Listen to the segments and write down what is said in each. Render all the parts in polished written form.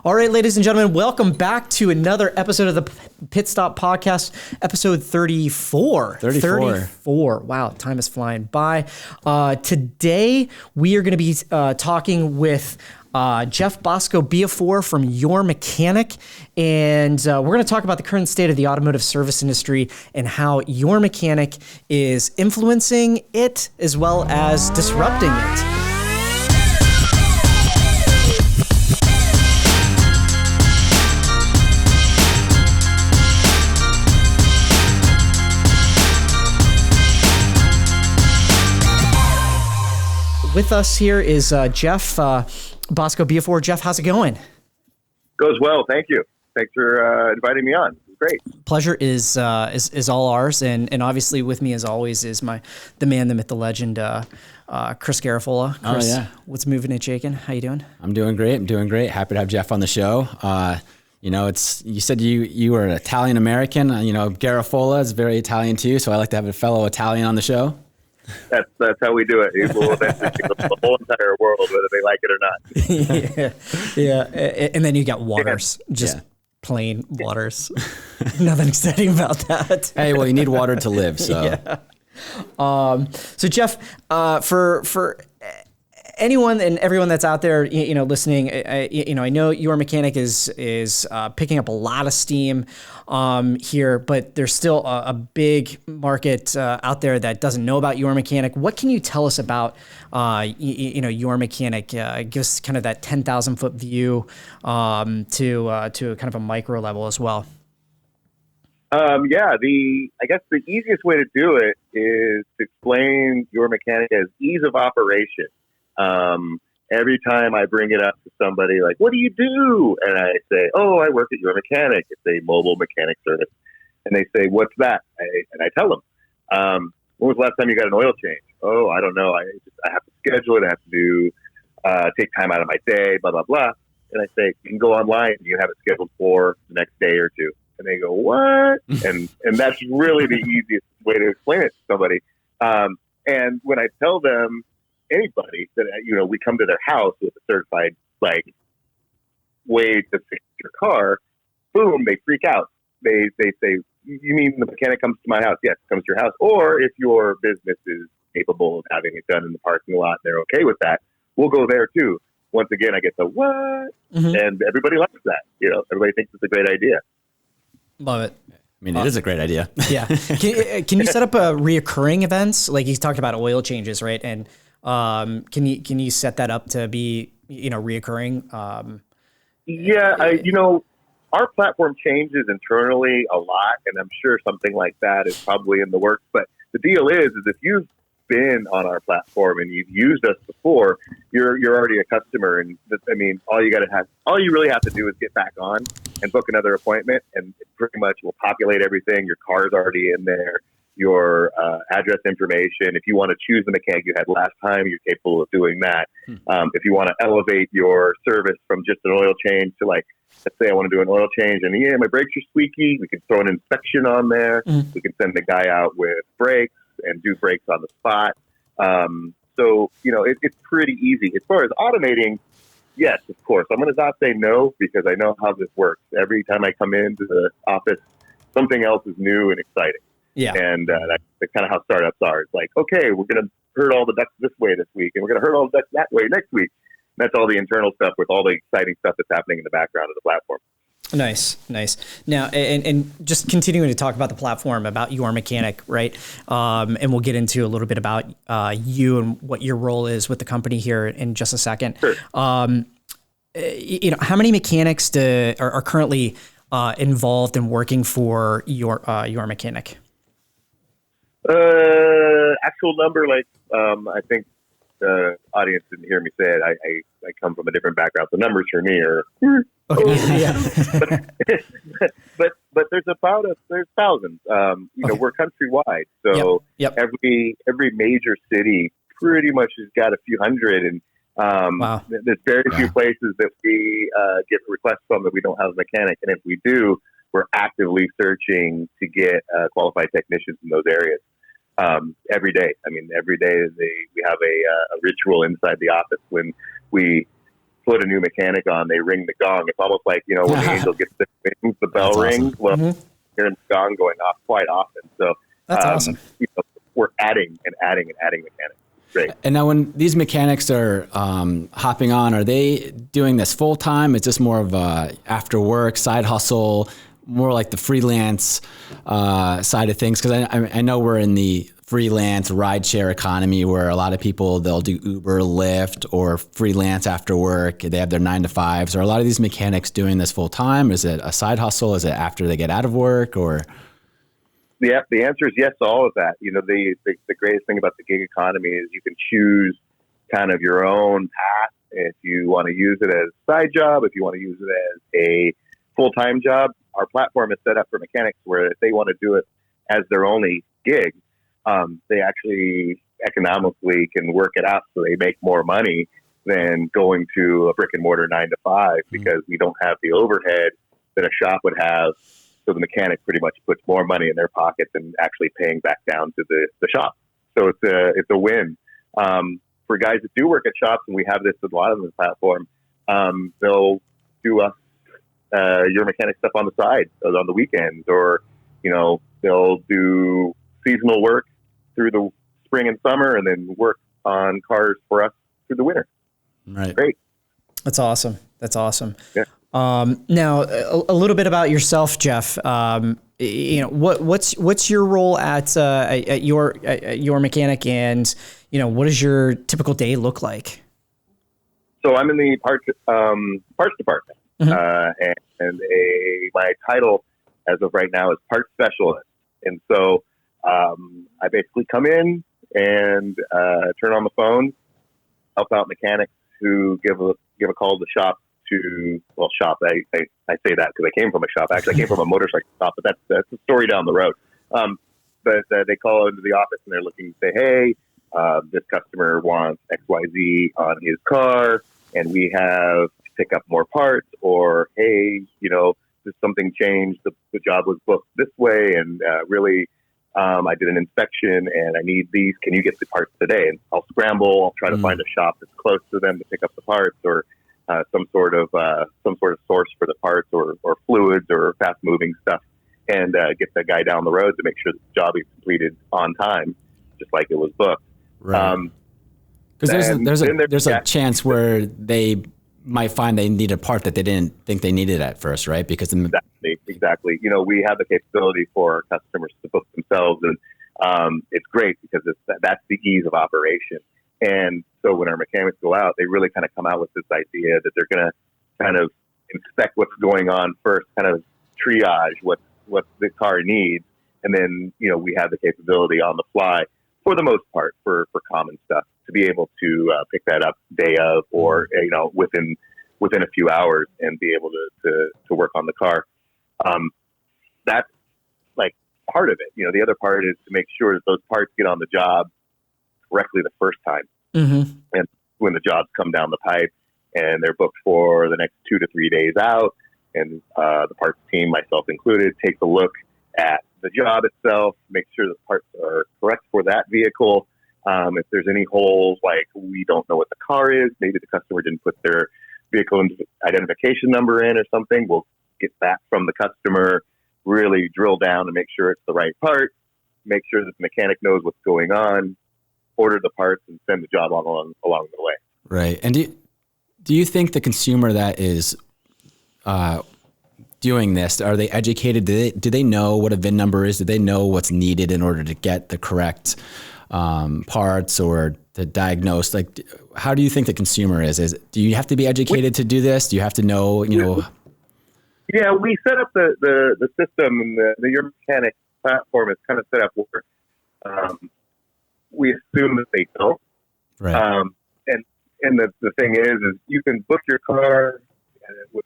All right, ladies and gentlemen, welcome back to another episode of the Pit Stop Podcast, episode 34. 34. Wow, time is flying by. Today, we are going to be talking with Jeff Biafore from YourMechanic, and we're going to talk about the current state of the automotive service industry and how YourMechanic is influencing it as well as disrupting it. With us here is Jeff Biafore. Jeff, how's it going? Goes well, thank you. Thanks for inviting me on. It's great. Pleasure is all ours, and obviously with me as always is the man, the myth, the legend, Chris 𝐒𝐓𝐄𝐪. Chris, oh yeah, what's moving and shaking? How you doing? I'm doing great. Happy to have Jeff on the show. You said you were an Italian American. 𝐒𝐓𝐄𝐪 is very Italian too, so I like to have a fellow Italian on the show. That's how we do it. It will eventually change the whole entire world, whether they like it or not. yeah. And then you got waters, plain waters. Nothing exciting about that. Hey, well, you need water to live. So, yeah. So Jeff, for anyone and everyone that's out there, listening, I know YourMechanic is picking up a lot of steam here, but there's still a big market out there that doesn't know about YourMechanic. What can you tell us about YourMechanic? Give us kind of that 10,000 foot view to kind of a micro level as well. I guess the easiest way to do it is to explain YourMechanic as ease of operation. Every time I bring it up to somebody, like, what do you do? And I say, oh, I work at YourMechanic. It's a mobile mechanic service. And they say, what's that? And I tell them, when was the last time you got an oil change? Oh, I don't know. I have to schedule it. I have to do, take time out of my day, blah, blah, blah. And I say, you can go online and you have it scheduled for the next day or two. And they go, what? and that's really the easiest way to explain it to somebody. And when I tell them, anybody that, we come to their house with a certified, way to fix your car, boom, they freak out. They say, you mean the mechanic comes to my house? Yes, comes to your house. Or if your business is capable of having it done in the parking lot, they're okay with that, we'll go there too. Once again, I get the what? Mm-hmm. And everybody likes that. Everybody thinks it's a great idea. Love it. I mean, it is a great idea. Yeah. Can you set up reoccurring events? Like he's talked about oil changes, right? And can you set that up to be, reoccurring? Our platform changes internally a lot, and I'm sure something like that is probably in the works. But the deal is if you've been on our platform and you've used us before, you're already a customer. And all you really have to do is get back on and book another appointment, and it pretty much will populate everything. Your car's already in there. Your address information. If you want to choose the mechanic you had last time, you're capable of doing that. If you want to elevate your service from just an oil change to let's say I want to do an oil change and my brakes are squeaky, we can throw an inspection on there. We can send the guy out with brakes and do brakes on the spot. It's pretty easy. As far as automating, yes, of course. I'm going to not say no because I know how this works. Every time I come into the office, something else is new and exciting. Yeah. And that's kind of how startups are. It's like, okay, we're going to herd all the ducks this way this week, and we're going to herd all the ducks that way next week. And that's all the internal stuff with all the exciting stuff that's happening in the background of the platform. Nice. Now, and just continuing to talk about the platform, about YourMechanic, right? And we'll get into a little bit about you and what your role is with the company here in just a second. Sure. How many mechanics are currently involved in working for YourMechanic? Actual number, I think the audience didn't hear me say it. I come from a different background, so numbers for me are. Okay. Yeah. but there's thousands. We're countrywide, so Yep. every major city pretty much has got a few hundred, and wow. There's very few places that we get requests from that we don't have a mechanic, and if we do, we're actively searching to get qualified technicians in those areas. Every day. Every day we have a ritual inside the office when we put a new mechanic on, they ring the gong. It's almost like, when the angel gets the wings, the bell rings. Well, hearing the gong going off quite often. So that's awesome. We're adding and adding and adding mechanics. Great. And now when these mechanics are hopping on, are they doing this full time? Is this more of a after work side hustle, more like the freelance side of things? Because I know we're in the freelance rideshare economy where a lot of people, they'll do Uber, Lyft, or freelance after work. They have their 9-to-5s. Are a lot of these mechanics doing this full time? Is it a side hustle? Is it after they get out of work? Or yeah, the answer is yes to all of that. The greatest thing about the gig economy is you can choose kind of your own path. If you want to use it as a side job, if you want to use it as a full-time job, our platform is set up for mechanics where if they want to do it as their only gig, they actually economically can work it out so they make more money than going to a brick and mortar 9-to-5 because we don't have the overhead that a shop would have. So the mechanic pretty much puts more money in their pocket than actually paying back down to the shop. So it's a win. For guys that do work at shops, and we have this with a lot of the platform, they'll do YourMechanic stuff on the side, on the weekends, or they'll do seasonal work through the spring and summer, and then work on cars for us through the winter. Right. Great. That's awesome. Yeah. Now a little bit about yourself, Jeff. What's your role at YourMechanic, and what does your typical day look like? So I'm in the parts department, and my title as of right now is parts specialist. And so I basically come in and turn on the phone, help out mechanics who give a call to the shop. I say that because I came from a shop. Actually, I came from a motorcycle shop, but that's a story down the road. But they call into the office and they're looking to say, hey, this customer wants XYZ on his car, and we have to pick up more parts, or hey, there's something changed. The job was booked this way, and really, I did an inspection and I need these. Can you get the parts today? And I'll scramble. I'll try to find a shop that's close to them to pick up the parts, or some sort of source for the parts, or fluids, or fast moving stuff, and get the guy down the road to make sure that the job is completed on time, just like it was booked. Right. Because there's a chance where they might find they need a part that they didn't think they needed at first, right? Because exactly. We have the capability for our customers to book themselves, and it's great because that's the ease of operation. And so when our mechanics go out, they really kind of come out with this idea that they're going to kind of inspect what's going on first, kind of triage what the car needs, and then we have the capability on the fly, for the most part, for common stuff, to be able to pick that up day of, or within a few hours, and be able to work on the car. That's like part of it. The other part is to make sure that those parts get on the job correctly the first time. And when the jobs come down the pipe and they're booked for the next 2 to 3 days out, and the parts team, myself included, takes a look at the job itself, make sure the parts are correct for that vehicle. If there's any holes, like we don't know what the car is, maybe the customer didn't put their vehicle identification number in or something, we'll get that from the customer, really drill down and make sure it's the right part, make sure that the mechanic knows what's going on, order the parts, and send the job along the way. Right. And do you think the consumer that is doing this, are they educated? Do they know what a VIN number is? Do they know what's needed in order to get the correct parts, or to diagnose? Like, how do you think the consumer is? Do you have to be educated to do this? Do you have to know, Yeah, we set up the system, and the YourMechanic platform is kind of set up where we assume that they don't. Right. And the thing is you can book your car with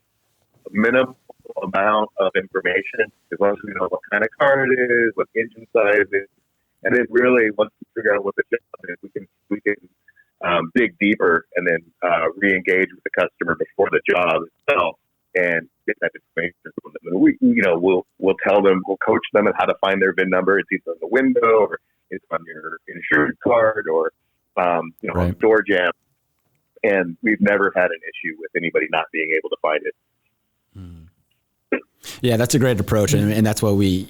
a minimal amount of information, as long as we know what kind of car it is, what engine size it is, and then really once we figure out what the job is, we can dig deeper and then re-engage with the customer before the job itself and get that information from them. And we'll tell them, we'll coach them on how to find their VIN number. It's either on the window, or it's on your insurance card, or right. on door jam. and we've never had an issue with anybody not being able to find it. Yeah, that's a great approach, and that's what we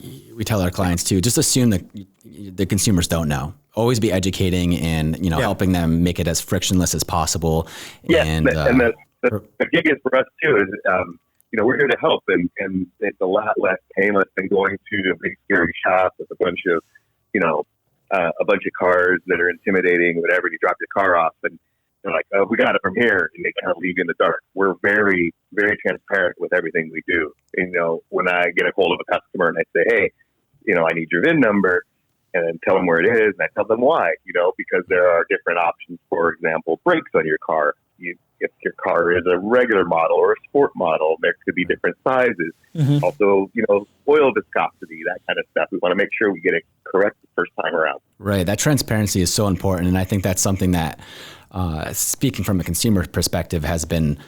tell our clients too. Just assume that the consumers don't know. Always be educating and helping them make it as frictionless as possible. Yeah, and the gig is for us too. Is we're here to help, and it's a lot less painless than going to a big scary shop with a bunch of cars that are intimidating, whatever. And you drop your car off, and they're like, "Oh, we got it from here," and they kind of leave you in the dark. We're very, very transparent with everything we do. When I get a hold of a customer and I say, "Hey, I need your VIN number," and then tell them where it is, and I tell them why. Because there are different options. For example, brakes on your car. If your car is a regular model or a sport model, there could be different sizes. Mm-hmm. Also, oil viscosity, that kind of stuff. We want to make sure we get it correct the first time around. Right. That transparency is so important. And I think that's something that, speaking from a consumer perspective, has been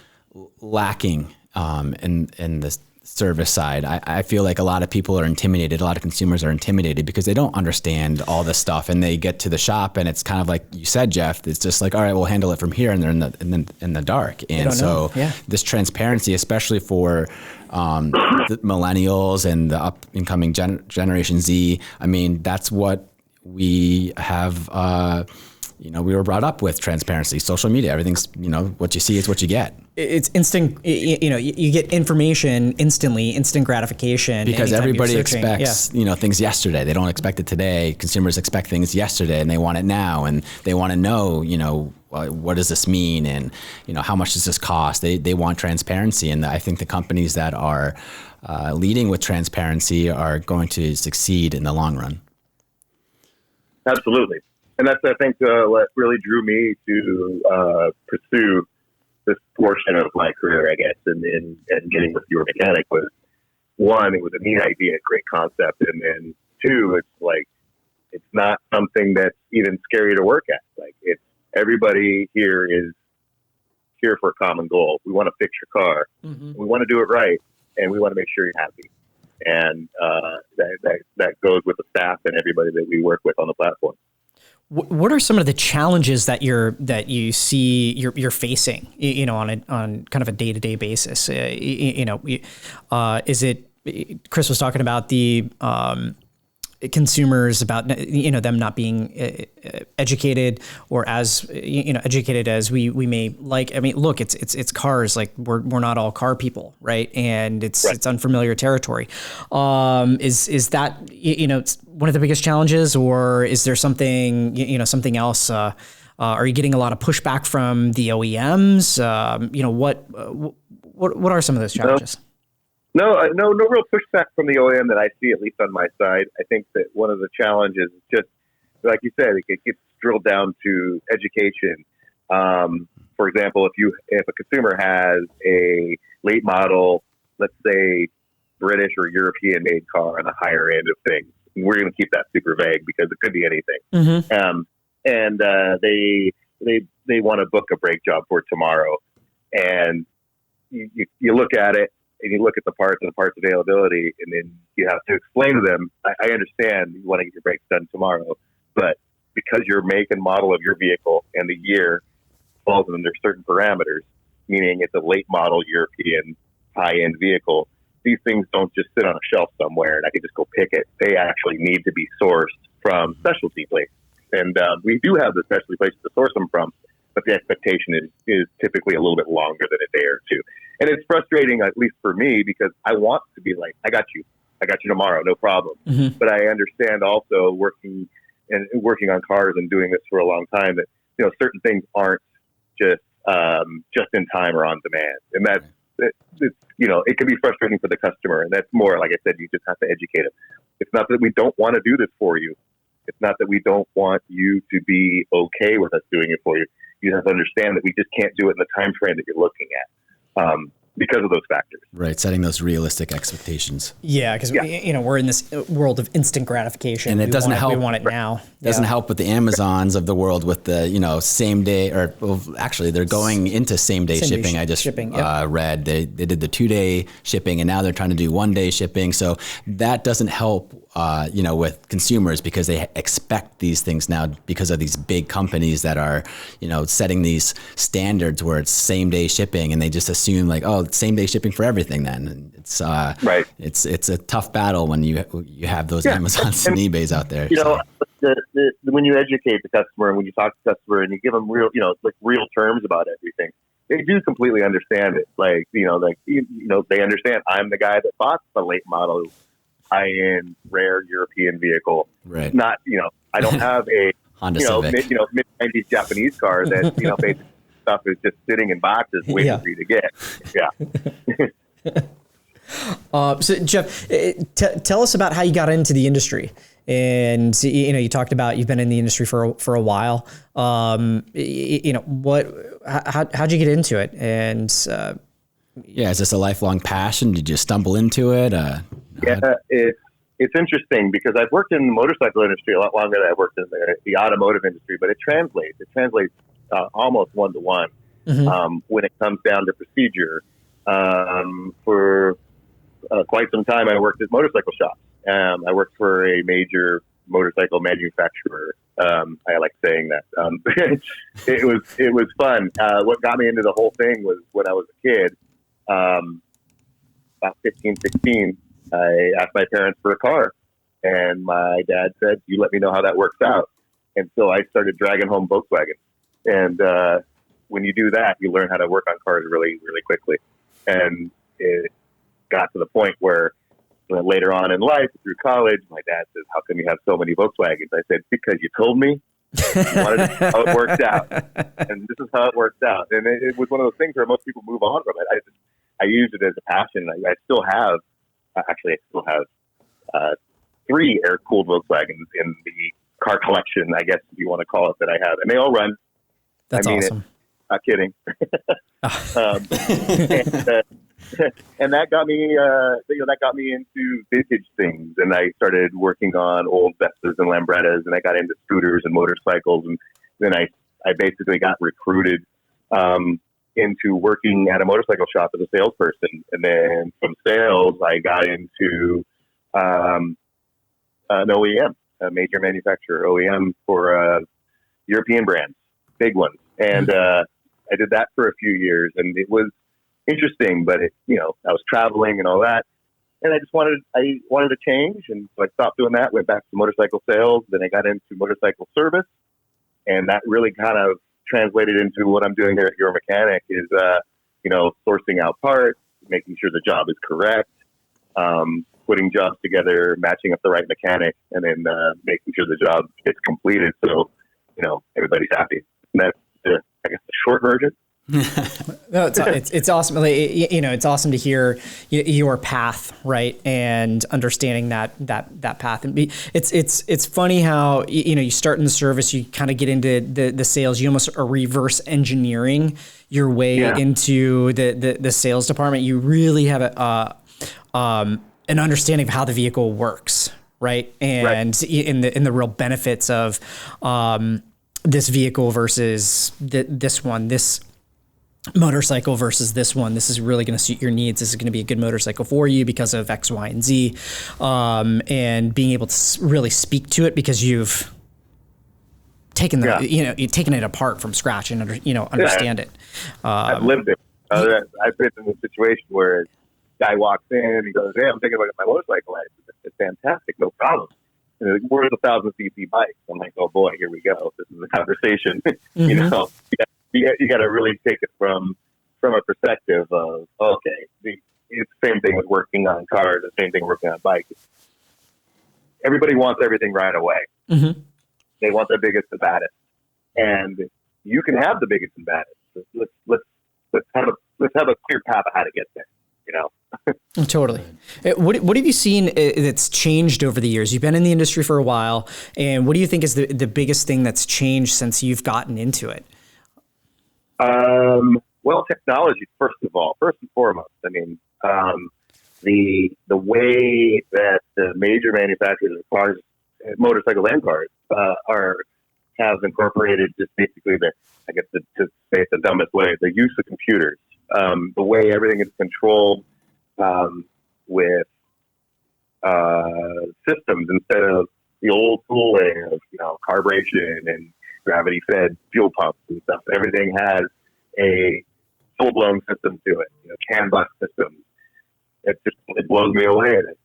lacking in the service side. I feel like a lot of people are intimidated. A lot of consumers are intimidated because they don't understand all this stuff, and they get to the shop and it's kind of like you said, Jeff. It's just like, all right, we'll handle it from here, and they're in the dark. And so this transparency, especially for the millennials and the up and coming Generation Z. I mean, that's what we have. We were brought up with transparency, social media, everything's, what you see is what you get. It's instant, you get information instantly, instant gratification. Because everybody expects, things yesterday. They don't expect it today. Consumers expect things yesterday and they want it now. And they want to know, what does this mean? And, how much does this cost? They want transparency. And I think the companies that are leading with transparency are going to succeed in the long run. Absolutely. And that's, I think, what really drew me to pursue this portion of my career, I guess, and getting with YourMechanic was, one, it was a neat idea, great concept, and then two, it's like, it's not something that's even scary to work at. Like, it's everybody here is here for a common goal. We want to fix your car. Mm-hmm. We want to do it right, and we want to make sure you're happy. And that goes with the staff and everybody that we work with on the platform. What are some of the challenges that you see you're facing, on kind of a day-to-day basis? Is it, Chris was talking about the consumers, about them not being educated or as educated as we may like. I mean, look, it's cars. Like we're not all car people, right? And it's unfamiliar territory. Is that it's one of the biggest challenges, or is there something something else? Are you getting a lot of pushback from the OEMs? What are some of those challenges? No real pushback from the OEM that I see, at least on my side. I think that one of the challenges is just, like you said, it gets drilled down to education. For example, if a consumer has a late model, let's say British or European made car on the higher end of things, and we're going to keep that super vague because it could be anything. Mm-hmm. And they want to book a brake job for tomorrow, and you look at it. And you look at the parts and the parts availability, and then you have to explain to them, I understand you want to get your brakes done tomorrow, but because your make and model of your vehicle and the year falls under certain parameters, meaning it's a late model European high-end vehicle, these things don't just sit on a shelf somewhere and I can just go pick it. They actually need to be sourced from specialty places. And we do have the specialty places to source them from, but the expectation is typically a little bit longer than a day or two. And it's frustrating, at least for me, because I want to be like, I got you tomorrow, no problem. Mm-hmm. But I understand also working on cars and doing this for a long time that, certain things aren't just in time or on demand. And it can be frustrating for the customer. And that's more, like I said, you just have to educate them. It's not that we don't want to do this for you. It's not that we don't want you to be okay with us doing it for you. You have to understand that we just can't do it in the time frame that you're looking at. Because of those factors. Right, setting those realistic expectations. Yeah, because we're in this world of instant gratification. And it doesn't help. We want it now. Doesn't help with the Amazons of the world with the, same day, or actually they're going into same day shipping. I just read they did the 2-day shipping and now they're trying to do 1-day shipping. So that doesn't help with consumers because they expect these things now because of these big companies that are, setting these standards where it's same day shipping, and they just assume like, oh, same day shipping for everything. Then and it's right. It's a tough battle when you have those Amazons and eBays out there. When you educate the customer and when you talk to the customer and you give them real, real terms about everything, they do completely understand it. They understand I'm the guy that bought the late model, high-end, rare European vehicle. Right. Not, I don't have a Honda Civic. mid-90s Japanese car that, basically stuff is just sitting in boxes waiting for you to get. Yeah. So Jeff, tell us about how you got into the industry. And you talked about you've been in the industry for a while. How'd you get into it? And is this a lifelong passion? Did you stumble into it? It's interesting because I've worked in the motorcycle industry a lot longer than I've worked in the automotive industry, but it translates almost one-to-one when it comes down to procedure. For quite some time, I worked at motorcycle shops. I worked for a major motorcycle manufacturer. I like saying that. It was fun. What got me into the whole thing was when I was a kid, about 15, 16, I asked my parents for a car, and my dad said, "You let me know how that works out." And so I started dragging home Volkswagen. And when you do that, you learn how to work on cars really, really quickly. And it got to the point where later on in life, through college, my dad says, "How come you have so many Volkswagens?" I said, "Because you told me. You wanted to see how it worked out. And this is how it worked out." And it was one of those things where most people move on from it. I used it as a passion. I still have 3 air-cooled Volkswagens in the car collection, I guess if you want to call it, that I have. And they all run. That's awesome. It. Not kidding. And that got me, into vintage things. And I started working on old Vespas and Lambrettas, and I got into scooters and motorcycles. And then I basically got recruited into working at a motorcycle shop as a salesperson. And then from sales, I got into an OEM, a major manufacturer OEM for European brands, big ones. And I did that for a few years, and it was interesting, but I was traveling and all that, and I wanted to change, and so I stopped doing that, went back to motorcycle sales. Then I got into motorcycle service, and that really kind of translated into what I'm doing here at YourMechanic is, sourcing out parts, making sure the job is correct, putting jobs together, matching up the right mechanic, and then making sure the job gets completed so everybody's happy. And that's I guess the short version. No, it's awesome. It's awesome to hear your path, right, and understanding that path. And it's funny how you start in the service, you kind of get into the sales. You almost are reverse engineering your way into the sales department. You really have an understanding of how the vehicle works, right, and in the real benefits of this vehicle versus this one, this motorcycle versus this one. This is really going to suit your needs. This is going to be a good motorcycle for you because of X, Y, and Z. And being able to really speak to it because you've taken you've taken it apart from scratch and understand it. I've lived it. I've been in a situation where a guy walks in and he goes, "Hey, I'm thinking about my motorcycle license." It's fantastic, no problem. And like, "Where's a 1,000cc bike?" I'm like, "Oh boy, here we go. This is a conversation." You got to really take it from a perspective of, okay, it's the same thing with working on cars, the same thing working on bikes. Everybody wants everything right away. Mm-hmm. They want the biggest and baddest, and you can have the biggest and baddest. Let's have a clear path of how to get there. Totally. What have you seen that's changed over the years? You've been in the industry for a while, and what do you think is the biggest thing that's changed since you've gotten into it? Well, technology, first and foremost. I mean, the way that the major manufacturers of cars, motorcycles and cars, have incorporated just basically to say it the dumbest way, the use of computers, the way everything is controlled, with systems instead of the old school way of, carburation and gravity-fed fuel pumps and stuff. Everything has a full-blown system to it, CAN bus systems. It blows me away that,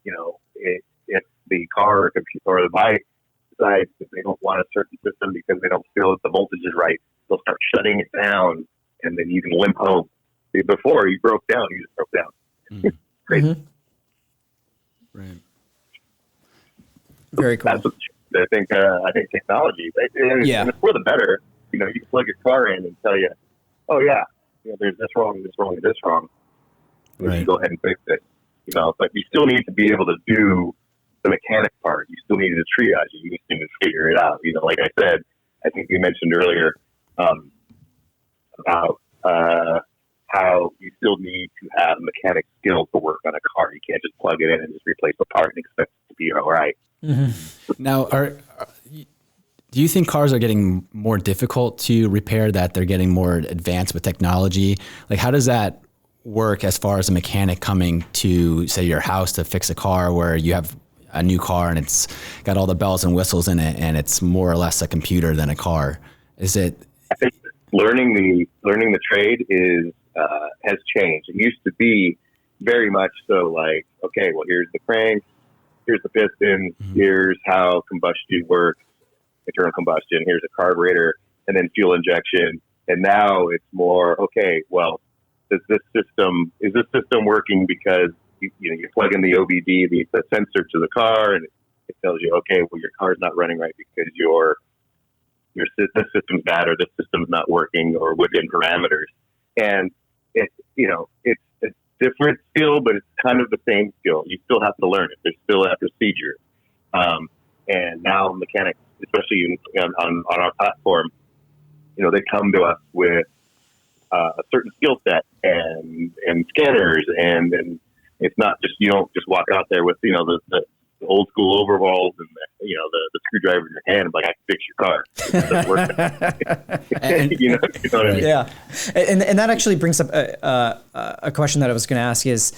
if the car or computer or the bike decides that they don't want a certain system because they don't feel that the voltage is right, they'll start shutting it down, and then you can limp home. Before you broke down, you just broke down. Crazy. Mm-hmm. Right. Very cool. That's what I think technology, and it's for the better. You plug your car in and tell you, oh yeah, there's this wrong, this wrong, this wrong. Right. You go ahead and fix it. But you still need to be able to do the mechanic part. You still need to triage it. You need to figure it out. Like I said, I think you mentioned earlier about how you still need to have mechanic skills to work on a car. You can't just plug it in and just replace the part and expect it to be all right. Mm-hmm. Now, do you think cars are getting more difficult to repair, that they're getting more advanced with technology? Like, how does that work as far as a mechanic coming to, say, your house to fix a car, where you have a new car and it's got all the bells and whistles in it and it's more or less a computer than a car? Is it? I think learning the trade has changed. It used to be very much so like, okay, well, here's the crank, here's the piston, here's how combustion works, internal combustion, here's a carburetor, and then fuel injection. And now it's more, okay, well, is this system working because you plug in the OBD, the sensor to the car, and it tells you, okay, well, your car's not running right because this system's bad, or this system's not working, or within parameters. And it's a different skill, but it's kind of the same skill. You still have to learn it. There's still a procedure. And now mechanics, especially on our platform, they come to us with a certain skill set and scanners, and it's not just, you don't just walk out there with the old school overalls and the screwdriver in your hand and like, I can fix your car. It doesn't work. You know what I mean? Yeah, and that actually brings up a question that I was going to ask is,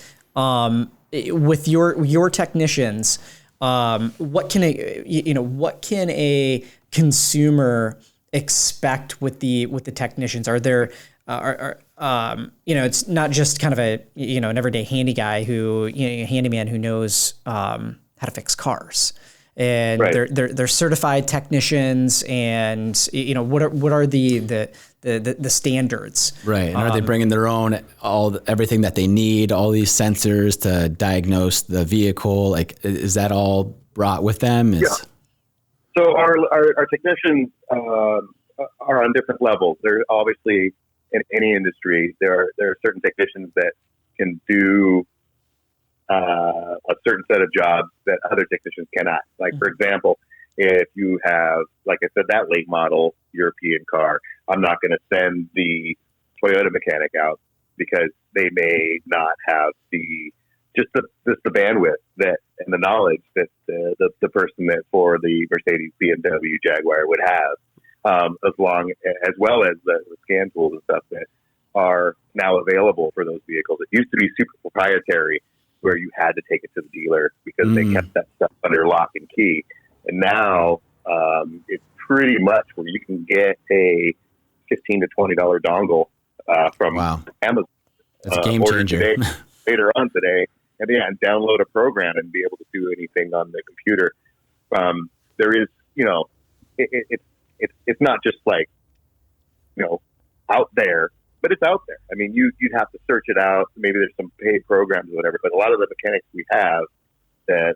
with your technicians, what can a consumer expect with the technicians? Are there it's not just kind of an everyday handyman who knows how to fix cars, and right. they're certified technicians, and what are the standards, right? And are they bringing their own everything that they need, all these sensors to diagnose the vehicle? Like, is that all brought with them? Yeah. So our technicians are on different levels. They're obviously, in any industry, there are certain technicians that can do a certain set of jobs that other technicians cannot. Like, for example, if you have, like I said, that late model European car, I'm not going to send the Toyota mechanic out because they may not have the bandwidth and the knowledge that the person that for the Mercedes, BMW, Jaguar would have, as well as the scan tools and stuff that are now available for those vehicles. It used to be super proprietary, where you had to take it to the dealer because they kept that stuff under lock and key. And now it's pretty much where you can get a $15 to $20 dongle from Amazon. That's a game changer. Later on today, and download a program and be able to do anything on the computer. There is, it's not just like, out there, but it's out there. I mean, you'd have to search it out. Maybe there's some paid programs or whatever, but a lot of the mechanics we have that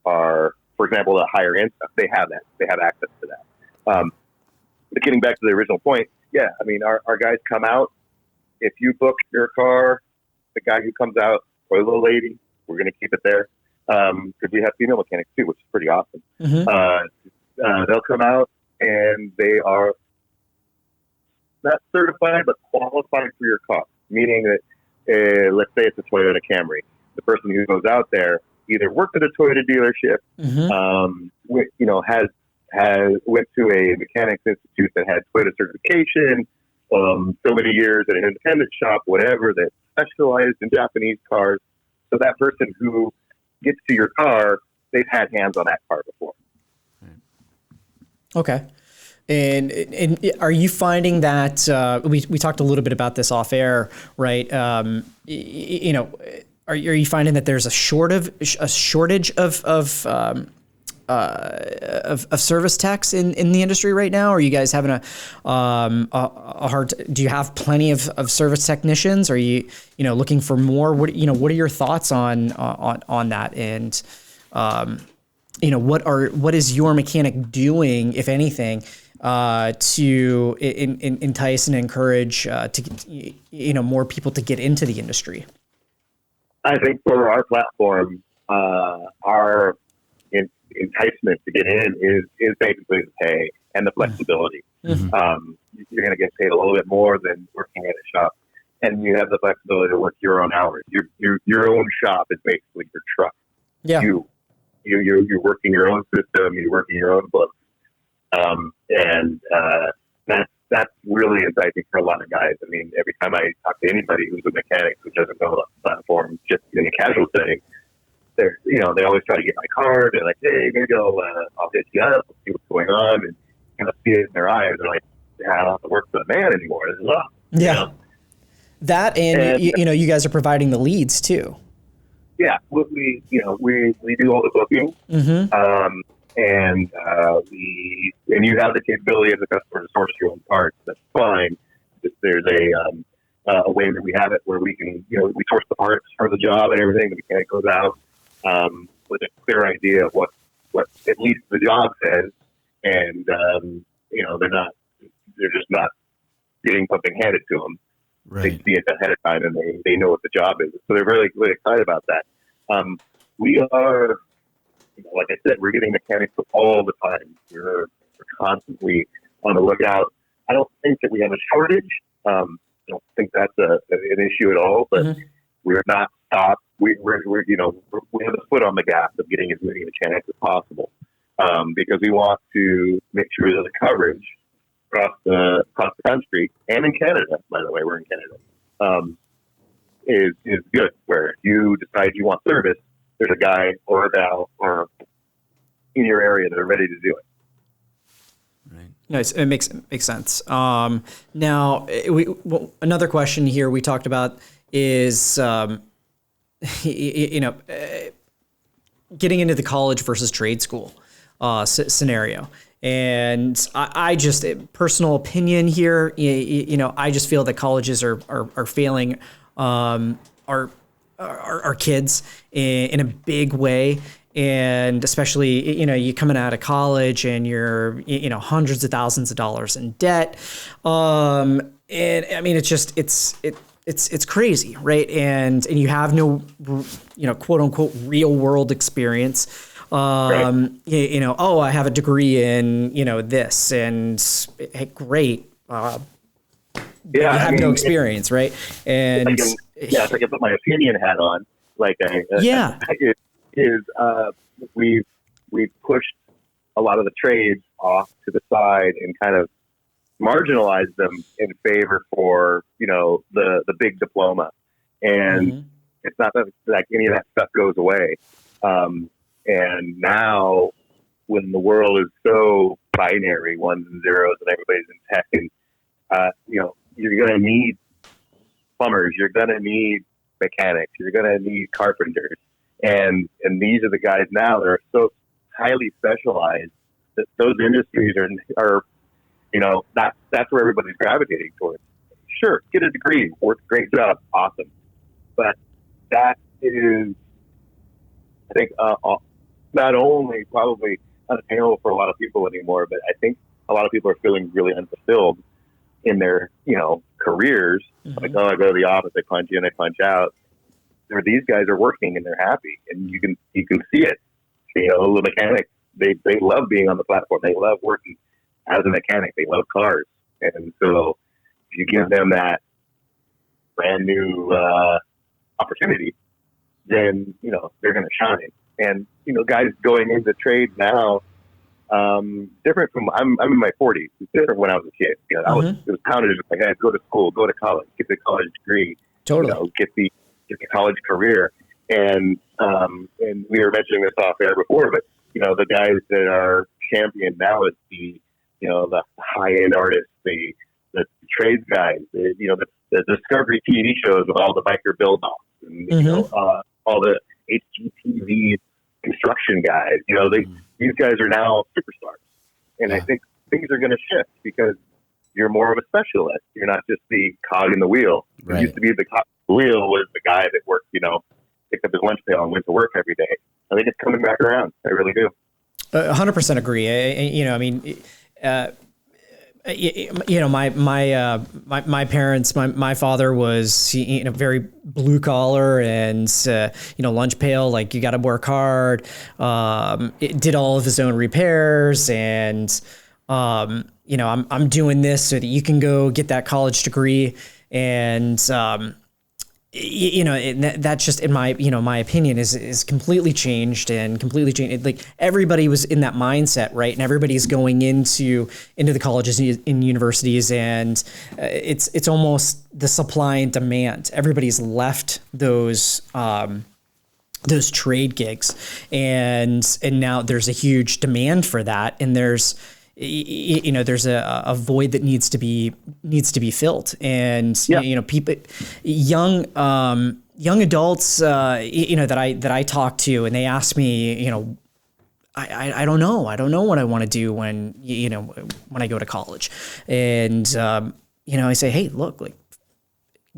are, for example, the higher end stuff, they have that. They have access to that. But getting back to the original point, yeah, I mean, our guys come out. If you book your car, the guy who comes out, or the little lady, we're going to keep it there. Because we have female mechanics too, which is pretty awesome. Mm-hmm. They'll come out and they are not certified, but qualified for your car. Meaning that, let's say it's a Toyota Camry. The person who goes out there either worked at a Toyota dealership, went to a mechanics institute that had Toyota certification, so many years at an independent shop, whatever, that specialized in Japanese cars. So that person who gets to your car, they've had hands on that car before. Okay. And are you finding that we talked a little bit about this off air, right? You know, are you finding that there's a shortage of service techs in the industry right now? Are you guys having a hard? Do you have plenty of service technicians? Are you looking for more? What are your thoughts on that? And what is YourMechanic doing, if anything, to entice and encourage more people to get into the industry? I think for our platform, our enticement to get in is basically the pay and the flexibility. Mm-hmm. You're going to get paid a little bit more than working at a shop, and you have the flexibility to work your own hours. Your own shop is basically your truck. Yeah. You're working your own system. You're working your own books, and that's really enticing for a lot of guys. I mean, every time I talk to anybody who's a mechanic who doesn't know about the platform, just in a casual setting, they always try to get my card. They're like, hey, maybe I'll hit you up, see what's going on, and kind of see it in their eyes. They're like, yeah, I don't have to work for the man anymore. This is awesome. Yeah. That and you guys are providing the leads too. Yeah, we do all the booking, mm-hmm. And you have the capability as a customer to source your own parts. That's fine. There's a way that we have it where we can, we source the parts for the job and everything. The mechanic goes out with a clear idea of what at least the job says, and they're just not getting something handed to them. Right. They see it ahead of time, and they know what the job is. So they're really, really excited about that. We are, like I said, we're getting mechanics all the time. We're constantly on the lookout. I don't think that we have a shortage. I don't think that's an issue at all. But mm-hmm. we're not stopped. We have a foot on the gas of getting as many mechanics as possible because we want to make sure that the coverage across the country and in Canada, by the way, we're in Canada, is good. Where if you decide you want service, there's a guy or a gal or in your area that are ready to do it. Right. Nice. It makes sense. Now, another question here we talked about is, getting into the college versus trade school scenario. And I just, personal opinion here, I just feel that colleges are failing our kids in a big way. And especially, you coming out of college and you're, hundreds of thousands of dollars in debt. And I mean, it's just, it's crazy, right? And you have no, quote unquote, real world experience. Right. I have a degree in, this, and hey, great. You have no experience, right? And if I can put my opinion hat on, we've pushed a lot of the trades off to the side and kind of marginalized them in favor for, the big diploma. And mm-hmm. it's not that like any of that stuff goes away. And now when the world is so binary, ones and zeros, and everybody's in tech, and, you're going to need plumbers, you're going to need mechanics, you're going to need carpenters. And these are the guys now that are so highly specialized that those industries are that's where everybody's gravitating towards. Sure, get a degree, work a great job, awesome. But that is, I think, not only probably unattainable for a lot of people anymore, but I think a lot of people are feeling really unfulfilled in their, careers. Mm-hmm. Like, I go to the office, I punch in, I punch out. These guys are working and they're happy, and you can see it. The mechanics, they love being on the platform. They love working as a mechanic. They love cars, and so if you give them that brand new opportunity, then they're going to shine. And guys going into trades now, different from I'm in my 40s. It's different when I was a kid. Mm-hmm. It was pounded like, hey, go to school, go to college, get the college degree, totally, get the college career. And And we were mentioning this off air before, but the guys that are champion now is the high end artists, the trades guys, the Discovery TV shows with all the biker build offs, and all the HGTV construction guys. These guys are now superstars, and I think things are going to shift because you're more of a specialist. You're not just the cog in the wheel. Right. It used to be the cog in the wheel was the guy that worked, picked up his lunch pail and went to work every day. I think it's coming back around. I really do. 100% agree. My parents, my father was, very blue collar and, lunch pail, like you got to work hard. It did all of his own repairs and, I'm doing this so that you can go get that college degree. And, that's just in my, my opinion is completely changed and completely changed. Like everybody was in that mindset, right? And everybody's going into the colleges and universities, and it's almost the supply and demand. Everybody's left those trade gigs, and now there's a huge demand for that, and there's a void that needs to be filled. And, people, young adults, that I talk to, and they ask me, I don't know. I don't know what I want to do when I go to college. And, I say, hey, look, like,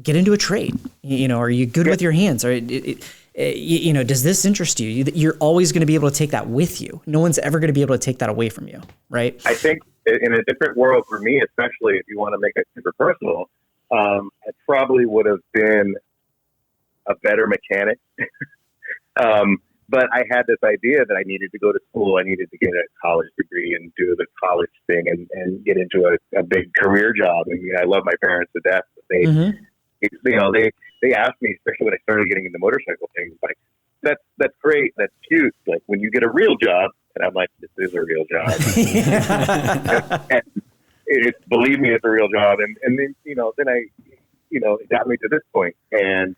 get into a trade. Are you good with your hands? Does this interest you? You're always going to be able to take that with you. No one's ever going to be able to take that away from you, right? I think in a different world for me, especially if you want to make it super personal, I probably would have been a better mechanic. But I had this idea that I needed to go to school. I needed to get a college degree and do the college thing and get into a big career job. I mean, I love my parents to death. But they asked me, especially when I started getting into motorcycle things, like, that's great, that's cute. Like when you get a real job, and I'm like, this is a real job. and believe me, it's a real job. And then it got me to this point. And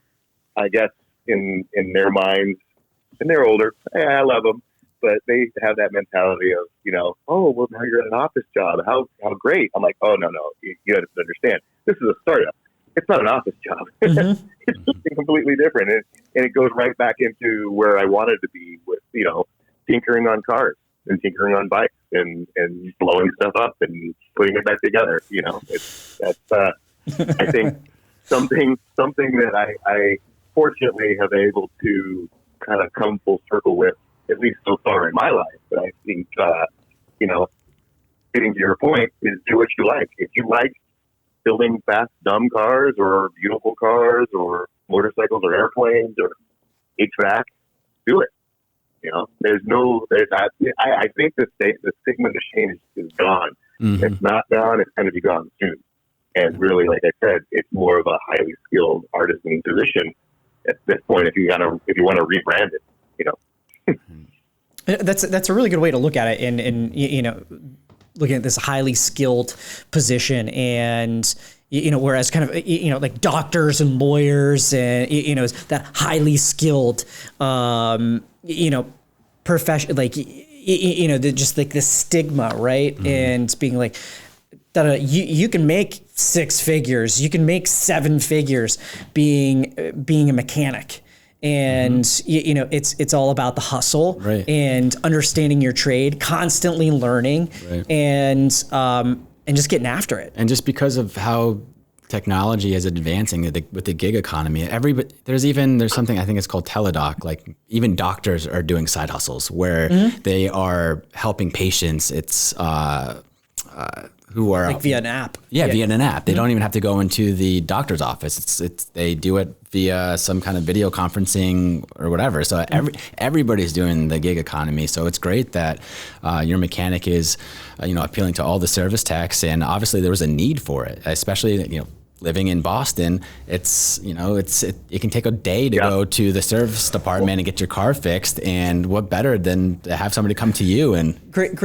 I guess in their minds, and they're older, I love them, but they have that mentality of, oh, well, now you're at an office job. How great. I'm like, oh, no, you have to understand. This is a startup. It's not an office job. Mm-hmm. It's something completely different. And it goes right back into where I wanted to be with, tinkering on cars and tinkering on bikes and blowing stuff up and putting it back together. I think something that I fortunately have able to kind of come full circle with, at least so far in my life. But I think, getting to your point is do what you like. If you like building fast, dumb cars or beautiful cars or motorcycles or airplanes or HVAC, do it. I think the stigma to shame is gone. Mm-hmm. It's not gone. It's going to be gone soon. And really, like I said, it's more of a highly skilled artisan position at this point. If you want to rebrand it, That's a really good way to look at it. And looking at this highly skilled position, and whereas kind of like doctors and lawyers and that highly skilled profession, like just like the stigma, right? Mm-hmm. And being like, you can make 6 figures, you can make 7 figures being a mechanic. And it's all about the hustle, right, and understanding your trade, constantly learning, right, and just getting after it. And just because of how technology is advancing with the gig economy, there's something, I think it's called teledoc. Like even doctors are doing side hustles where they are helping patients. It's who are like via an app. Yeah, via an app. They don't even have to go into the doctor's office. They do it via some kind of video conferencing or whatever. So everybody's doing the gig economy. So it's great that YourMechanic is appealing to all the service techs, and obviously there was a need for it, especially living in Boston. It can take a day to go to the service department and get your car fixed, and what better than to have somebody come to you? And great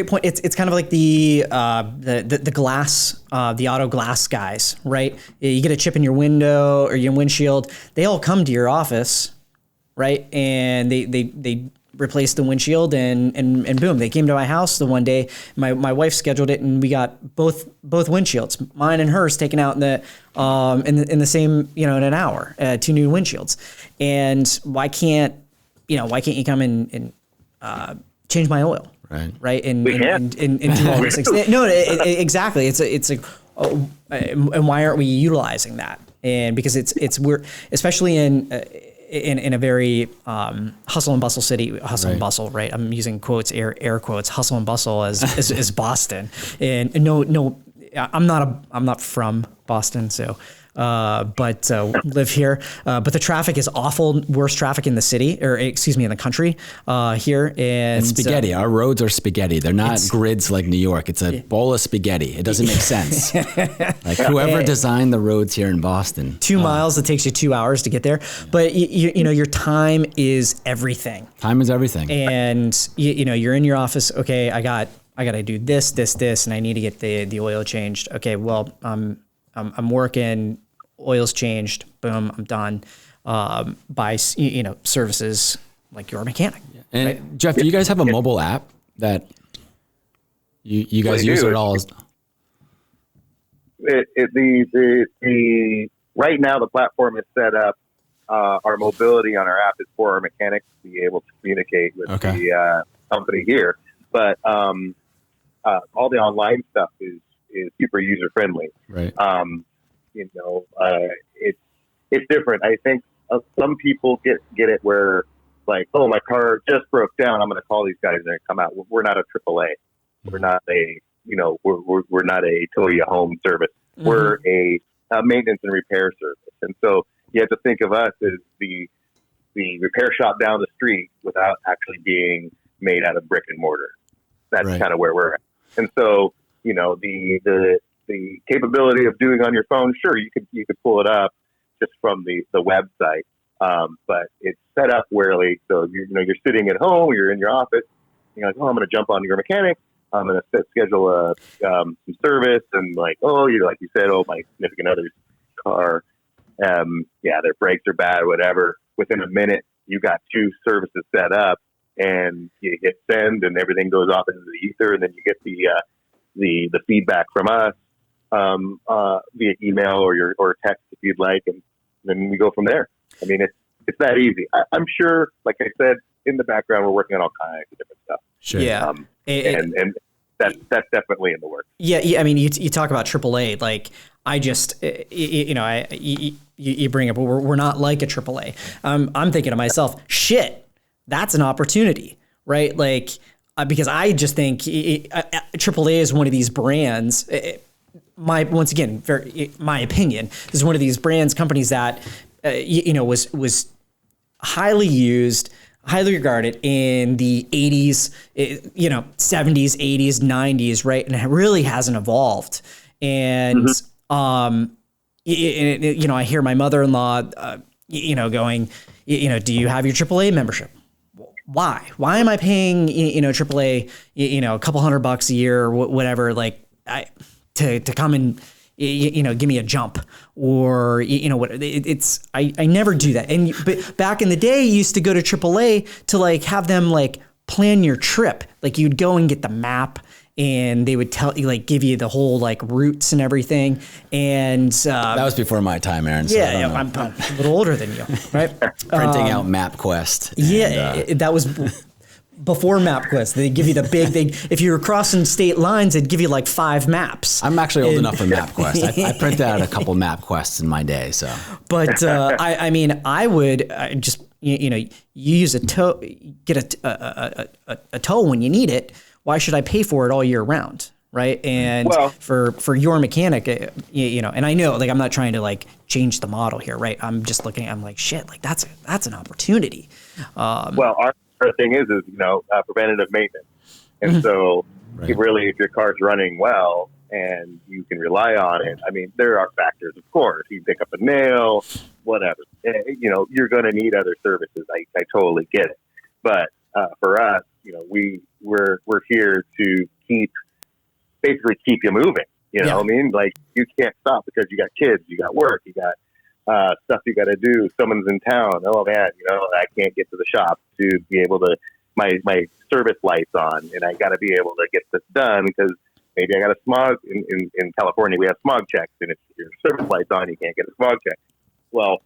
point. It's kind of like the glass, the auto glass guys, right? You get a chip in your window or your windshield, they all come to your office, right? And they replaced the windshield and boom, they came to my house the one day. My wife scheduled it, and we got both windshields, mine and hers, taken out in the same, in an hour, 2 new windshields. And why can't you come and change my oil? Right. And do all these things. No, exactly. And why aren't we utilizing that? And because we're especially in a very hustle and bustle city, and bustle, right? I'm using quotes, air quotes, hustle and bustle as Boston. And no, I'm not from Boston, so but live here. But the traffic is awful, worst traffic in the city, in the country here. And spaghetti. Our roads are spaghetti. They're not grids like New York. It's a bowl of spaghetti. It doesn't make sense. Like whoever designed the roads here in Boston. 2 miles, it takes you 2 hours to get there. But your time is everything. Time is everything. And you're in your office. Okay, I got to do this, and I need to get the oil changed. Okay, well, I'm working, oil's changed, boom, I'm done. By services like YourMechanic. And right? Jeff, do you guys have a mobile app that you guys use it all? Right now the platform is set up. Our mobility on our app is for our mechanics to be able to communicate with the company here. But all the online stuff is super user friendly. Right. It's different. I think some people get it where like, oh, my car just broke down, I'm going to call these guys and they come out. We're not a AAA. We're not we're not a tow you home service. Mm-hmm. We're a maintenance and repair service. And so you have to think of us as the repair shop down the street without actually being made out of brick and mortar. That's kind of where we're at. And so, the capability of doing on your phone, sure, you could pull it up just from the website. But it's set up where so you're sitting at home, you're in your office, you're like, oh, I'm going to jump on YourMechanic. I'm going to schedule some service, and like you said, my significant other's car, their brakes are bad, whatever. Within a minute, you got 2 services set up, and you hit send, and everything goes off into the ether, and then you get the feedback from us via email or text if you'd like, and then we go from there. I mean, it's that easy. I'm sure, like I said, in the background, we're working on all kinds of different stuff. Sure. Yeah. And that's definitely in the works. Yeah. I mean, you talk about AAA. Like, I just, you bring up, we're not like a AAA. I'm thinking to myself, shit, that's an opportunity, right? Like, because I just think AAA is one of these brands. My opinion, this is one of these companies that was highly used, highly regarded in the 80s, 70s, 80s, 90s, right? And it really hasn't evolved. And I hear my mother-in-law, going, do you have your AAA membership? Why? Why am I paying, AAA, a couple $100 a year or whatever, like to come and, give me a jump or, I never do that. But back in the day, you used to go to AAA to like have them like plan your trip. Like you'd go and get the map and they would tell you, like, give you the whole like routes and everything. And that was before my time, Aaron. So I'm a little older than you, right? Printing out MapQuest. That was before MapQuest. They give you the big. If you were crossing state lines, they'd give you like 5 maps. I'm actually old enough for MapQuest. I printed out a couple MapQuests in my day. So, but I would just you use a tow, get a tow when you need it. Why should I pay for it all year round, right? And for YourMechanic, and I know, like, I'm not trying to like change the model here, right? I'm just looking. I'm like, shit, like that's an opportunity. Our thing is preventative maintenance, and so really, if your car's running well and you can rely on it, I mean, there are factors, of course. You pick up a nail, whatever. You're going to need other services. I totally get it, but for us, we're here to keep you moving. You know what I mean? Like, you can't stop because you got kids, you got work, you got stuff you got to do. Someone's in town. Oh man, I can't get to the shop to be able to, my service lights on, and I got to be able to get this done because maybe I got a smog in California. We have smog checks, and if your service light's on, you can't get a smog check. Well,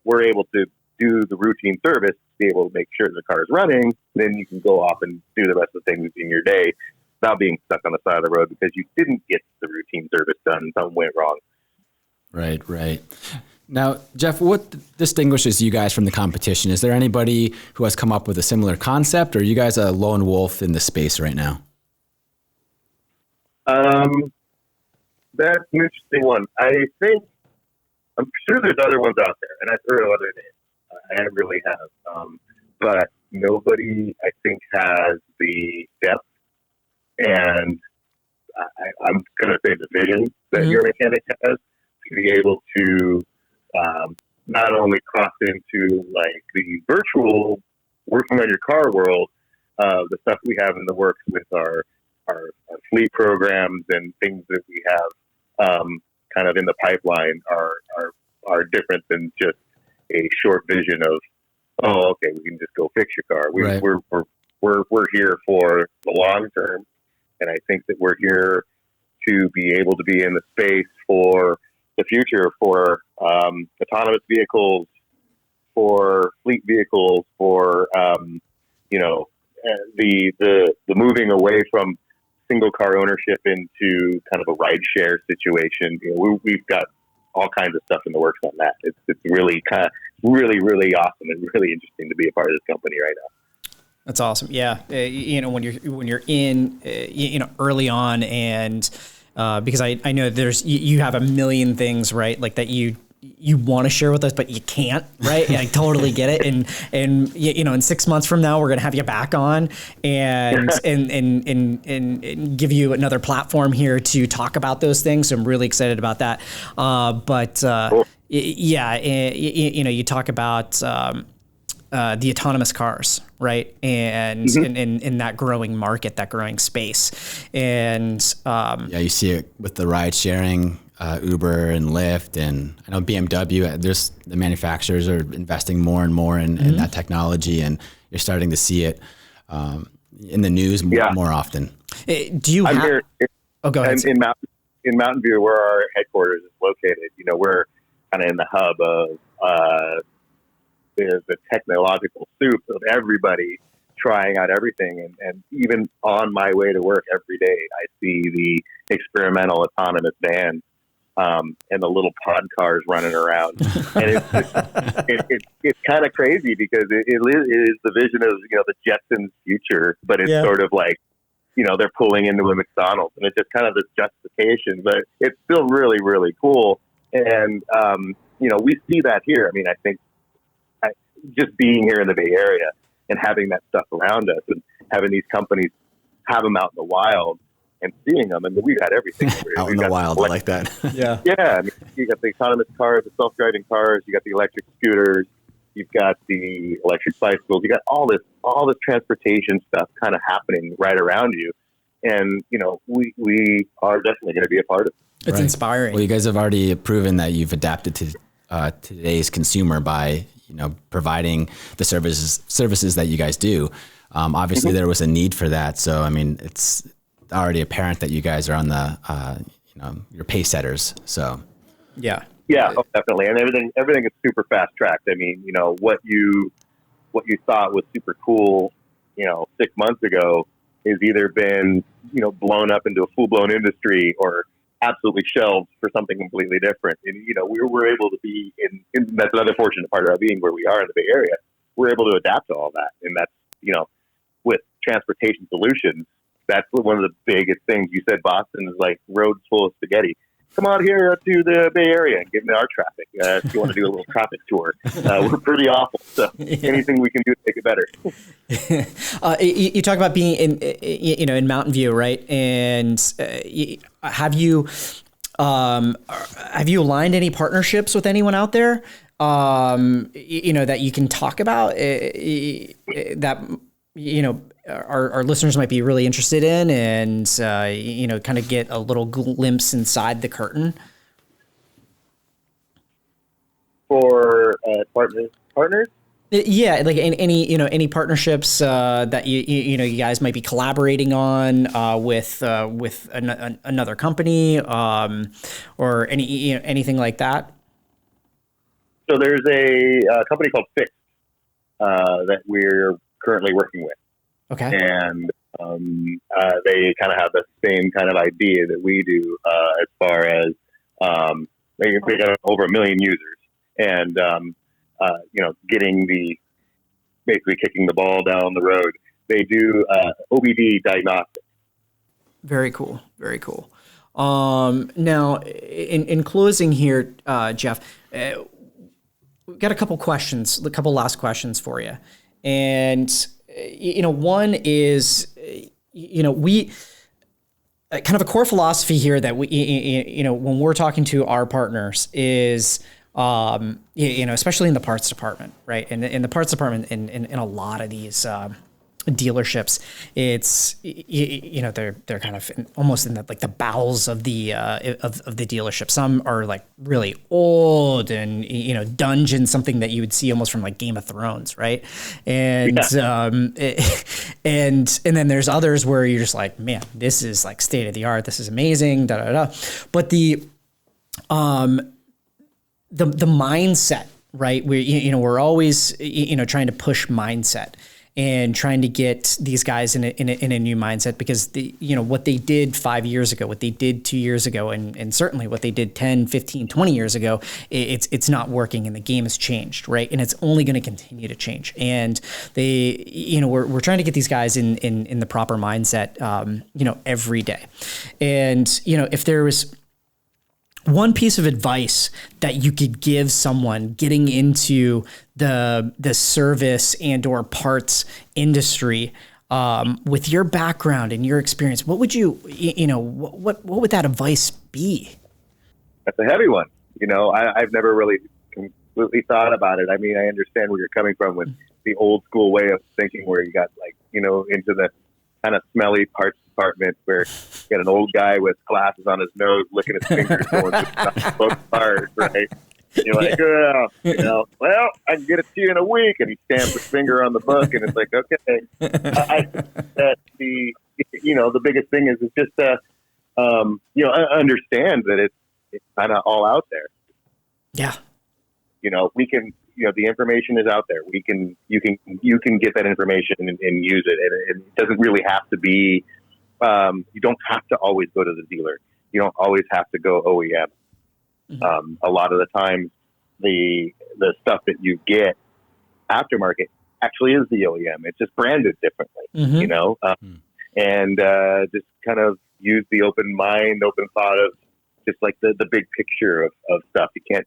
we're able to do the routine service to be able to make sure the car is running. Then you can go off and do the rest of the things in your day without being stuck on the side of the road because you didn't get the routine service done. Something went wrong. Right. Now, Jeff, what distinguishes you guys from the competition? Is there anybody who has come up with a similar concept, or are you guys a lone wolf in the space right now? That's an interesting one. I'm sure there's other ones out there, and I've heard of other names. I really have. But nobody, I think, has the depth and I'm going to say the vision that YourMechanic has to be able to not only cross into like the virtual working on your car world, the stuff we have in the works with our fleet programs and things that we have kind of in the pipeline are different than just a short vision of, oh, okay, we can just go fix your car. We're here for the long term, and I think that we're here to be able to be in the space for the future, for autonomous vehicles, for fleet vehicles, for the moving away from single car ownership into kind of a ride share situation. We've got all kinds of stuff in the works on that. It's really kind of really awesome and really interesting to be a part of this company right now. That's awesome. Yeah. When you're in, early on, and because I know you have a million things, right? Like that you want to share with us, but you can't, right? I totally get it. And in 6 months from now, we're going to have you back on and give you another platform here to talk about those things. So I'm really excited about that. Cool. You talk about the autonomous cars, right? And in that growing market, that growing space. And you see it with the ride sharing, Uber and Lyft, and I know BMW, the manufacturers are investing more and more in that technology, and you're starting to see it in the news more often. Do you have... Here, go ahead. In Mountain View, where our headquarters is located, we're kind of in the hub of the technological soup of everybody trying out everything. And even on my way to work every day, I see the experimental autonomous van and the little pod cars running around. And it's kind of crazy because it is the vision of, the Jetsons future, but it's sort of like, they're pulling into a McDonald's, and it's just kind of this justification, but it's still really, really cool. And, we see that here. I mean, I think just being here in the Bay Area and having that stuff around us and having these companies have them out in the wild and seeing them. And we've got everything. Out in the wild, I like that. Yeah. I mean, you got the autonomous cars, the self-driving cars, you got the electric scooters, you've got the electric bicycles, you got all this transportation stuff kind of happening right around you. And, we are definitely going to be a part of it. It's inspiring. Well, you guys have already proven that you've adapted to today's consumer by, providing the services that you guys do. Obviously there was a need for that. So, I mean, it's already apparent that you guys are on the, your pace setters. So, yeah, definitely. And everything is super fast tracked. I mean, what you thought was super cool, 6 months ago is either been, blown up into a full blown industry or absolutely shelved for something completely different. And, we're able to be in that's another fortunate part of our being where we are in the Bay Area. We're able to adapt to all that. And that's, with transportation solutions, that's one of the biggest things. You said Boston is like roads full of spaghetti. Come out here to the Bay Area and get into our traffic. If you want to do a little traffic tour, we're pretty awful. So anything we can do to make it better. You talk about being in Mountain View, right? And have you aligned any partnerships with anyone out there? That you can talk about that our listeners might be really interested in, and kind of get a little glimpse inside the curtain. For partners? Yeah, like any partnerships that you guys might be collaborating on with another company or anything like that. So there's a company called Fix that we're currently working with. Okay. And they kind of have the same kind of idea that we do as far as they got over 1 million users, and basically kicking the ball down the road. They do OBD diagnostics. Very cool. Very cool. Now, in closing here, Jeff, we've got a couple last questions for you. And, one is, we kind of a core philosophy here that we, when we're talking to our partners is, especially in the parts department, right? And in the parts department, in a lot of these dealerships, it's they're kind of almost in the bowels of the dealership. Some are like really old and dungeons, something that you would see almost from like Game of Thrones, right? And and then there's others where you're just like, man, this is like state of the art. This is amazing. Da da da. But the mindset, right? We're always trying to push mindset and trying to get these guys in a new mindset, because what they did 5 years ago, what they did 2 years ago, and certainly what they did 10, 15, 20 years ago, it's not working, and the game has changed, right? And it's only going to continue to change. And we're trying to get these guys in the proper mindset, every day. And if there was one piece of advice that you could give someone getting into the service and or parts industry, with your background and your experience, what would what would that advice be? That's a heavy one. I've never really completely thought about it. I mean, I understand where you're coming from with the old school way of thinking, where you got into the kind of smelly parts department where you got an old guy with glasses on his nose, licking his fingers, going both parts, right? And you're like, well, I can get it to you in a week, and he stamps his finger on the book, and it's like, okay. I think that the biggest thing is just understand that it's kind of all out there. Yeah. We can. The information is out there. You can get that information and use it. And it doesn't really have to be, you don't have to always go to the dealer. You don't always have to go OEM. Mm-hmm. A lot of the times the stuff that you get aftermarket actually is the OEM. It's just branded differently, mm-hmm. And just kind of use the open mind, open thought of just like the big picture of stuff. You can't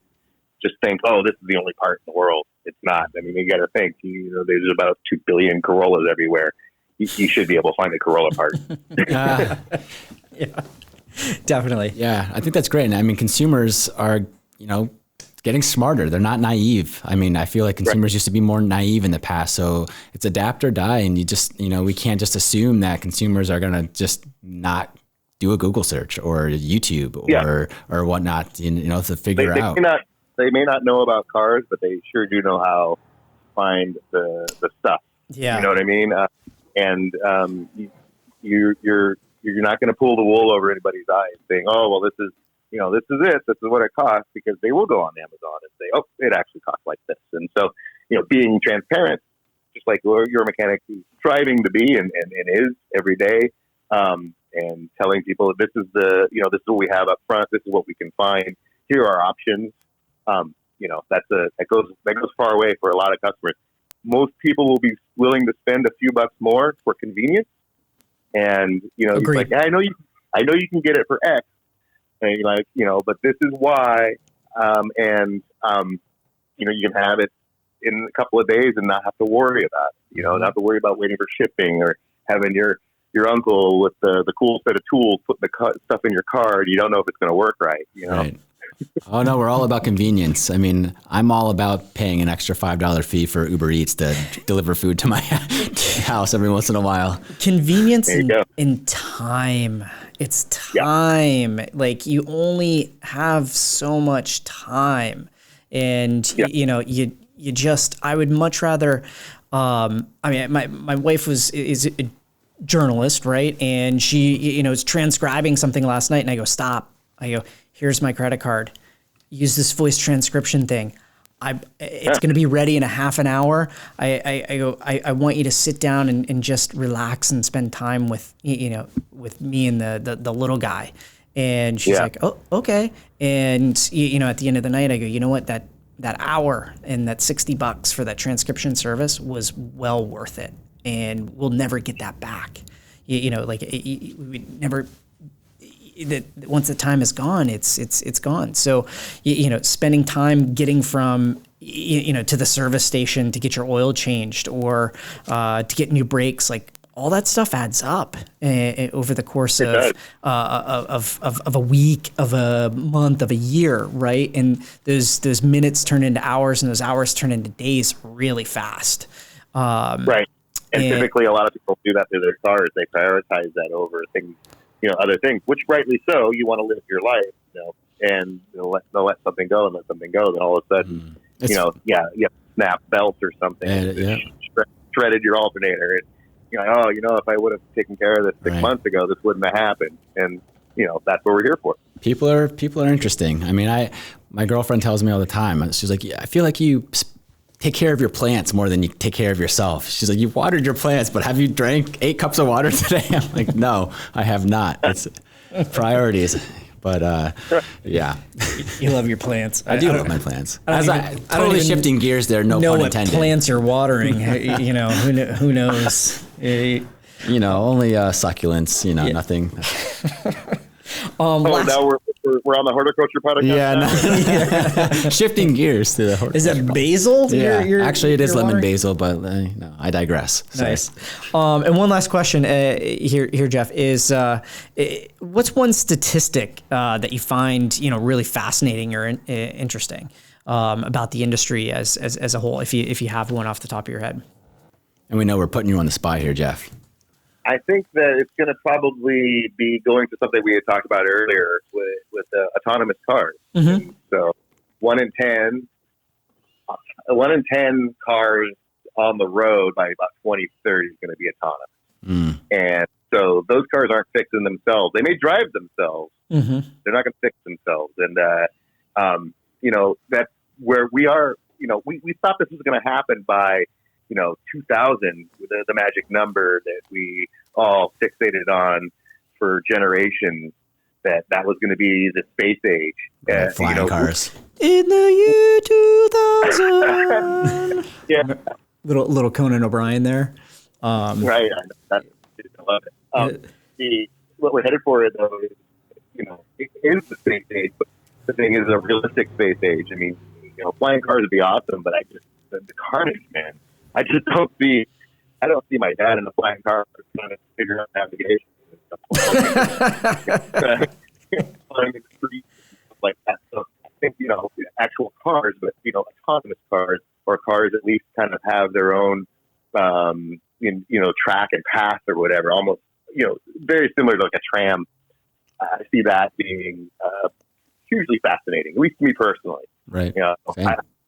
just think, oh, this is the only part in the world. It's not. I mean, you got to think, there's about 2 billion Corollas everywhere. You should be able to find a Corolla part. Yeah, definitely. Yeah, I think that's great. And I mean, consumers are, getting smarter. They're not naive. I mean, I feel like consumers used to be more naive in the past. So it's adapt or die. And you just, we can't just assume that consumers are going to just not do a Google search or YouTube or whatnot, to figure out. They may not know about cars, but they sure do know how to find the stuff. Yeah. You know what I mean? You're not going to pull the wool over anybody's eyes saying, oh, well, this is it. This is what it costs, because they will go on Amazon and say, oh, it actually costs like this. And so, being transparent, just like YourMechanic is striving to be and is every day, and telling people this is this is what we have up front. This is what we can find. Here are options. That goes far away for a lot of customers. Most people will be willing to spend a few bucks more for convenience, and it's like, I know you can get it for X, and you're like, but this is why, and you can have it in a couple of days and not have to worry about not have to worry about waiting for shipping, or having your uncle with the cool set of tools putting the stuff in your car, and you don't know if it's going to work right. Right. Oh no, we're all about convenience. I mean, I'm all about paying an extra $5 fee for Uber Eats to deliver food to my house every once in a while. Convenience and time. It's time. Like, you only have so much time. and you just, I would much rather, I mean, my wife is a journalist, right? And she, is transcribing something last night, and I go, stop. I go, here's my credit card. Use this voice transcription thing. It's going to be ready in a half an hour. I want you to sit down and just relax and spend time with, with me and the little guy. And she's like, oh, okay. And, at the end of the night, I go, you know what, that hour and that $60 for that transcription service was well worth it. And we'll never get that back. We would never, that once the time is gone, it's gone. So, spending time getting from, to the service station to get your oil changed or to get new brakes, like all that stuff adds up over the course of a week, of a month, of a year, right? And those minutes turn into hours, and those hours turn into days really fast. Right. And typically a lot of people do that through their cars. They prioritize that over things, other things, which rightly so. You want to live your life, and they'll let something go and let something go. Then all of a sudden, you snap belts or something, shredded your alternator. And you're like, if I would have taken care of this 6 months ago, this wouldn't have happened. And, that's what we're here for. People are interesting. I mean, my girlfriend tells me all the time, she's like, I feel like you take care of your plants more than you take care of yourself. She's like, you've watered your plants, but have you drank 8 cups of water today? I'm like, no, I have not. It's priorities. But yeah. You love your plants. I do love my plants. Totally shifting gears there, no pun intended. What plants you're watering. Who knows? Only succulents, nothing. Now we're on the horticulture podcast. Yeah, shifting gears to the horticulture. Is it basil? Yeah, actually it is lemon basil, but no, I digress. Nice. And one last question here, Jeff, is what's one statistic that you find really fascinating or interesting about the industry as a whole, if you have one off the top of your head? And we know we're putting you on the spot here, Jeff. I think that it's going to probably be going to something we had talked about earlier with autonomous cars. Mm-hmm. So 1 in 10 cars on the road by about 2030 is going to be autonomous. And so those cars aren't fixing themselves. They may drive themselves. Mm-hmm. They're not going to fix themselves. And, that's where we are. We thought this was going to happen by 2000, the magic number that we all fixated on for generations, that was going to be the space age. Flying cars. In the year 2000. Yeah. Little Conan O'Brien there. Right. I love it. What we're headed for, though, is, it is the space age, but the thing is a realistic space age. I mean, flying cars would be awesome, but the carnage, man. I just don't see my dad in a flying car trying to figure out navigation and stuff flying the streets like that. So I think, actual cars, but, autonomous cars, or cars at least kind of have their own, track and path or whatever, almost, very similar to like a tram. I see that being hugely fascinating, at least to me personally. Right.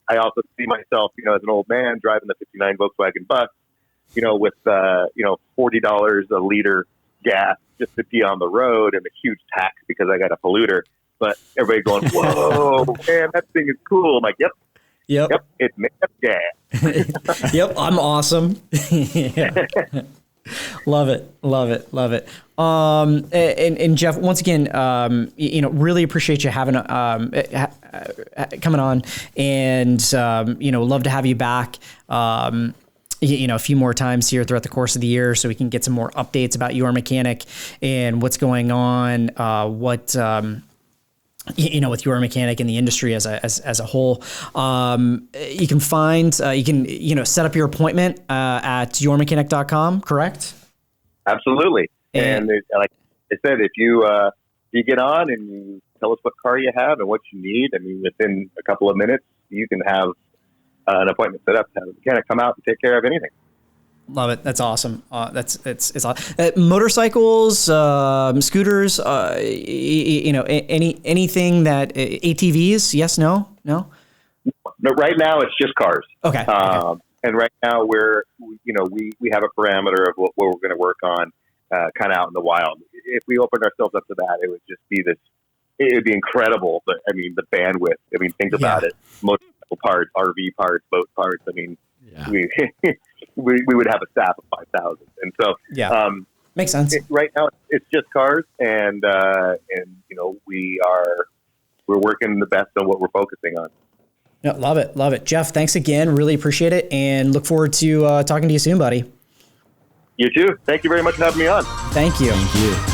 I also see myself, as an old man driving the 59 Volkswagen bus, with, $40 a liter gas just to be on the road and a huge tax because I got a polluter. But everybody going, whoa, man, that thing is cool. I'm like, yep, it's made of gas. Yep, I'm awesome. Love it. And Jeff, once again, really appreciate you having coming on, and love to have you back. A few more times here throughout the course of the year, so we can get some more updates about YourMechanic and what's going on, with YourMechanic in the industry as a whole. You can find, set up your appointment at YourMechanic.com, correct? Absolutely. And like I said, if you get on and you tell us what car you have and what you need, I mean, within a couple of minutes, you can have an appointment set up to have a mechanic come out and take care of anything. Love it. That's awesome. It's awesome. Motorcycles, scooters, anything that ATVs. Yes, no. No, right now it's just cars. Okay. And right now we have a parameter of what we're going to work on, kind of out in the wild. If we opened ourselves up to that, it would just be it would be incredible. But I mean, the bandwidth, think about it. Motorcycle parts, RV parts, boat parts. I mean, we would have a staff of 5,000. And so, makes sense. Right now it's just cars, and we're working the best on what we're focusing on. No, love it. Jeff, thanks again. Really appreciate it, and look forward to talking to you soon, buddy. You too. Thank you very much for having me on. Thank you. Thank you.